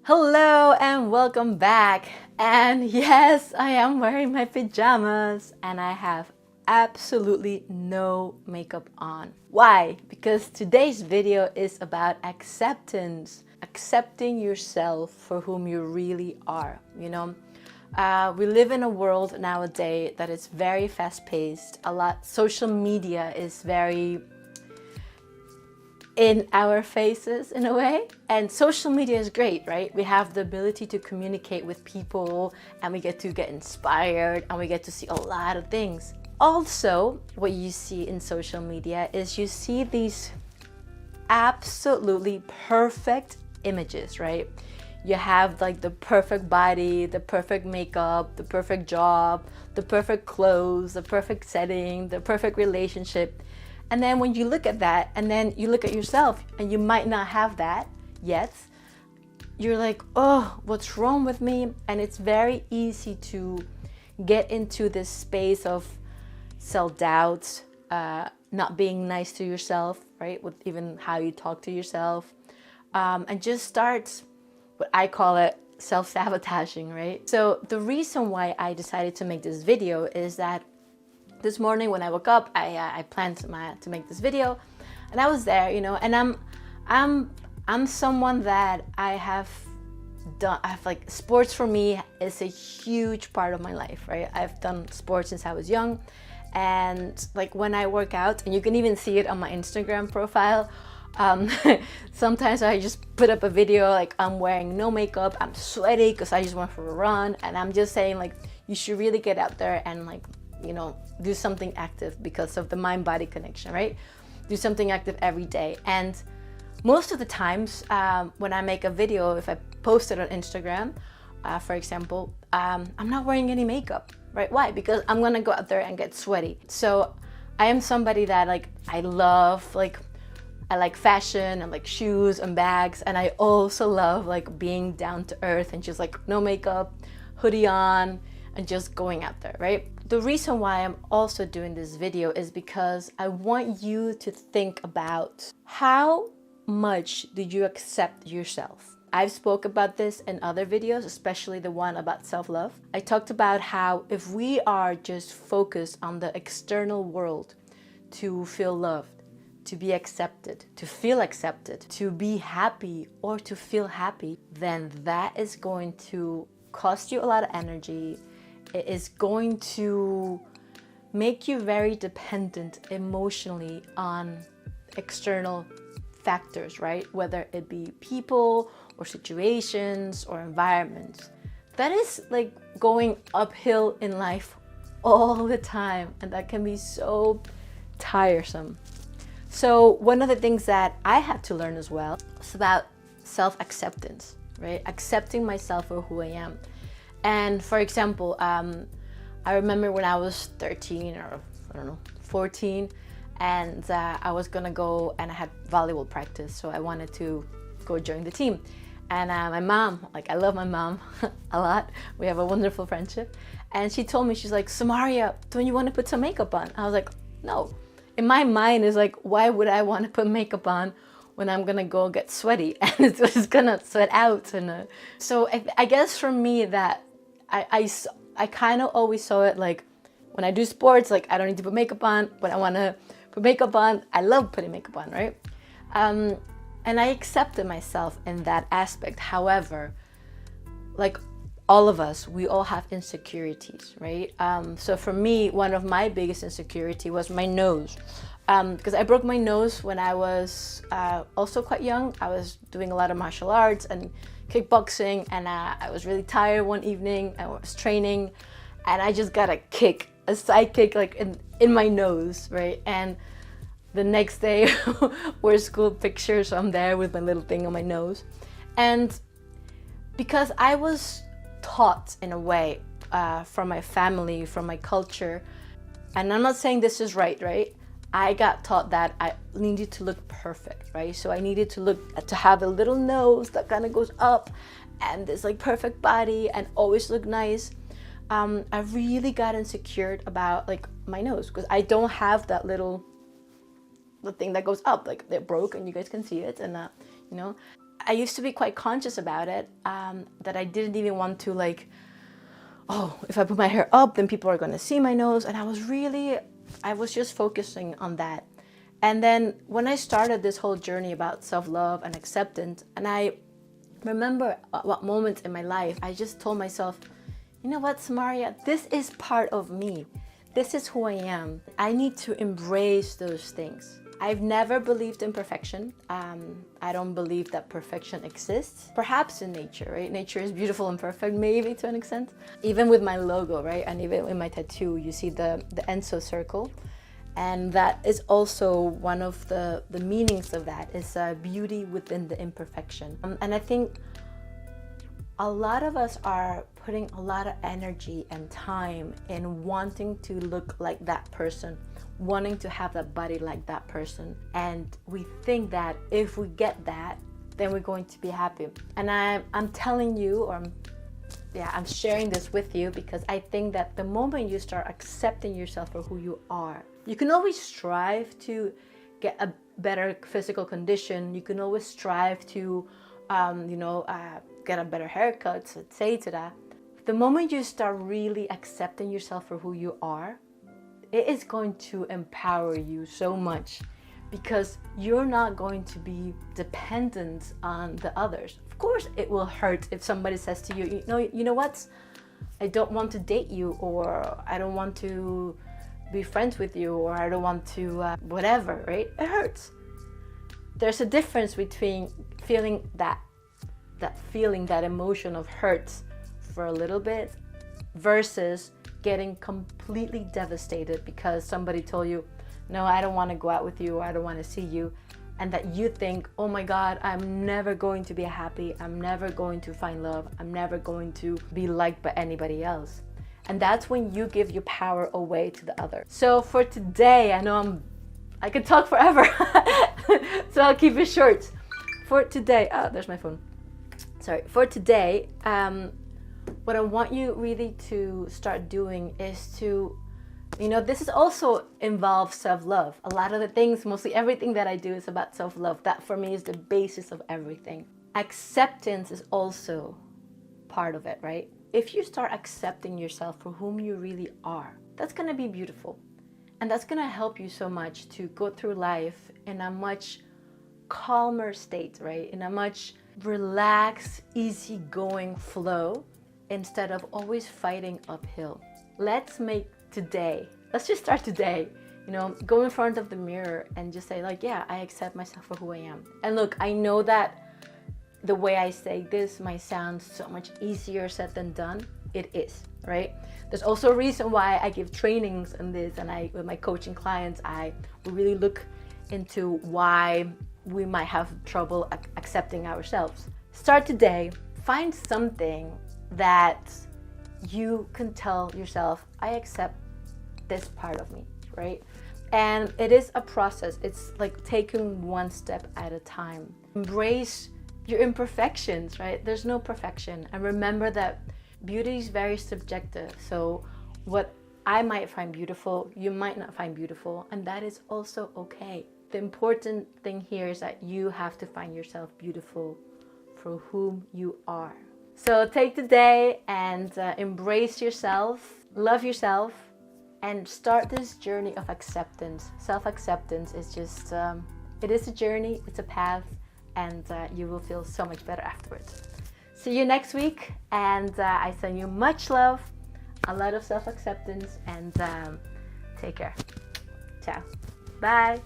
Hello and welcome back. And yes, I am wearing my pajamas and I have absolutely no makeup on. Why? Because today's video is about acceptance. Accepting yourself for whom you really are, we live in a world nowadays that is very fast-paced. Social media is very in our faces in a way. And social media is great, right? We have the ability to communicate with people and we get to get inspired and we get to see a lot of things. Also, what you see in social media is you see these absolutely perfect images, right? You have like the perfect body, the perfect makeup, the perfect job, the perfect clothes, the perfect setting, the perfect relationship. And then when you look at that and then you look at yourself and you might not have that yet, you're like, oh, what's wrong with me? And it's very easy to get into this space of self-doubt, not being nice to yourself, right? With even how you talk to yourself, and just starts what I call it self-sabotaging, right? So the reason why I decided to make this video is that this morning when I woke up, I planned to make this video, and I was there, and I'm someone that I have like sports for me is a huge part of my life, right? I've done sports since I was young, and like when I work out, and you can even see it on my Instagram profile. Sometimes I just put up a video like I'm wearing no makeup, I'm sweaty because I just went for a run, and I'm just saying like you should really get out there and like do something active because of the mind-body connection, right? Do something active every day. And most of the times when I make a video, if I post it on Instagram, for example, I'm not wearing any makeup, right? Why? Because I'm gonna go out there and get sweaty. So I am somebody that I like fashion and like shoes and bags, and I also love like being down to earth and just like no makeup, hoodie on, and just going out there, right? The reason why I'm also doing this video is because I want you to think about how much do you accept yourself. I've spoke about this in other videos, especially the one about self-love. I talked about how if we are just focused on the external world to feel loved, to be accepted, to be happy or to feel happy, then that is going to cost you a lot of energy. It is going to make you very dependent emotionally on external factors, right? Whether it be people or situations or environments. That is like going uphill in life all the time, and that can be so tiresome. So one of the things that I had to learn as well is about self-acceptance, right? Accepting myself for who I am. And for example, I remember when I was 13 or I don't know, 14, and I was gonna go and I had volleyball practice, so I wanted to go join the team. And my mom, like I love my mom a lot, we have a wonderful friendship, and she told me, she's like, Samaria, don't you want to put some makeup on? I was like, no. In my mind is like, why would I want to put makeup on when I'm gonna go get sweaty and it's just gonna sweat out? And so I guess for me that I kind of always saw it like when I do sports, like I don't need to put makeup on. When I want to put makeup on, I love putting makeup on, right? And I accepted myself in that aspect. However, like all of us, we all have insecurities, right? So for me, one of my biggest insecurity was my nose. Because I broke my nose when I was also quite young. I was doing a lot of martial arts and kickboxing, and I was really tired one evening. I was training, and I just got a side kick like in my nose, right? And the next day, we're school pictures, so I'm there with my little thing on my nose. And because I was taught in a way from my family, from my culture, and I'm not saying this is right? I got taught that I needed to look perfect, right? So I needed to have a little nose that kind of goes up and this like perfect body and always look nice. I really got insecure about like my nose because I don't have that the thing that goes up, like they're broke and you guys can see it, and I used to be quite conscious about it, that I didn't even want to like, oh, if I put my hair up, then people are going to see my nose. And I was just focusing on that. And then when I started this whole journey about self-love and acceptance, and I remember at what moments in my life, I just told myself, you know what, Samaria, this is part of me. This is who I am. I need to embrace those things. I've never believed in perfection. I don't believe that perfection exists. Perhaps in nature, right? Nature is beautiful and perfect, maybe to an extent. Even with my logo, right? And even in my tattoo, you see the Enso circle. And that is also one of the meanings of that is beauty within the imperfection. And I think a lot of us are putting a lot of energy and time in wanting to look like that person, wanting to have that body like that person. And we think that if we get that, then we're going to be happy. And I'm telling you, or I'm sharing this with you because I think that the moment you start accepting yourself for who you are, you can always strive to get a better physical condition. You can always strive to, get a better haircut, so say to that. The moment you start really accepting yourself for who you are, it is going to empower you so much because you're not going to be dependent on the others. Of course, it will hurt if somebody says to you, you know what? I don't want to date you, or I don't want to be friends with you, or I don't want to whatever, right? It hurts. There's a difference between feeling that emotion of hurt for a little bit versus getting completely devastated because somebody told you, no, I don't want to go out with you, or I don't want to see you, and that you think, oh my God, I'm never going to be happy, I'm never going to find love, I'm never going to be liked by anybody else. And that's when you give your power away to the other. So for today, I could talk forever, so I'll keep it short. For today, there's my phone. Sorry, for today, what I want you really to start doing is to, this is also involves self-love. A lot of the things, mostly everything that I do is about self-love. That for me is the basis of everything. Acceptance is also part of it, right? If you start accepting yourself for whom you really are, that's gonna be beautiful. And that's gonna help you so much to go through life in a much calmer state, right? In a much relaxed, easygoing flow instead of always fighting uphill. Let's just start today, go in front of the mirror and just say like, yeah, I accept myself for who I am. And look, I know that the way I say this might sound so much easier said than done. It is, right? There's also a reason why I give trainings on this, and with my coaching clients, I really look into why we might have trouble accepting ourselves. Start today. Find something that you can tell yourself, I accept this part of me, right? And it is a process. It's like taking one step at a time. Embrace your imperfections, right? There's no perfection. And remember that beauty is very subjective. So what I might find beautiful, you might not find beautiful, and that is also okay. The important thing here is that you have to find yourself beautiful for whom you are. So take the day and embrace yourself, love yourself, and start this journey of acceptance. Self-acceptance is just, it is a journey, it's a path, and you will feel so much better afterwards. See you next week, and I send you much love, a lot of self-acceptance, and take care. Ciao. Bye.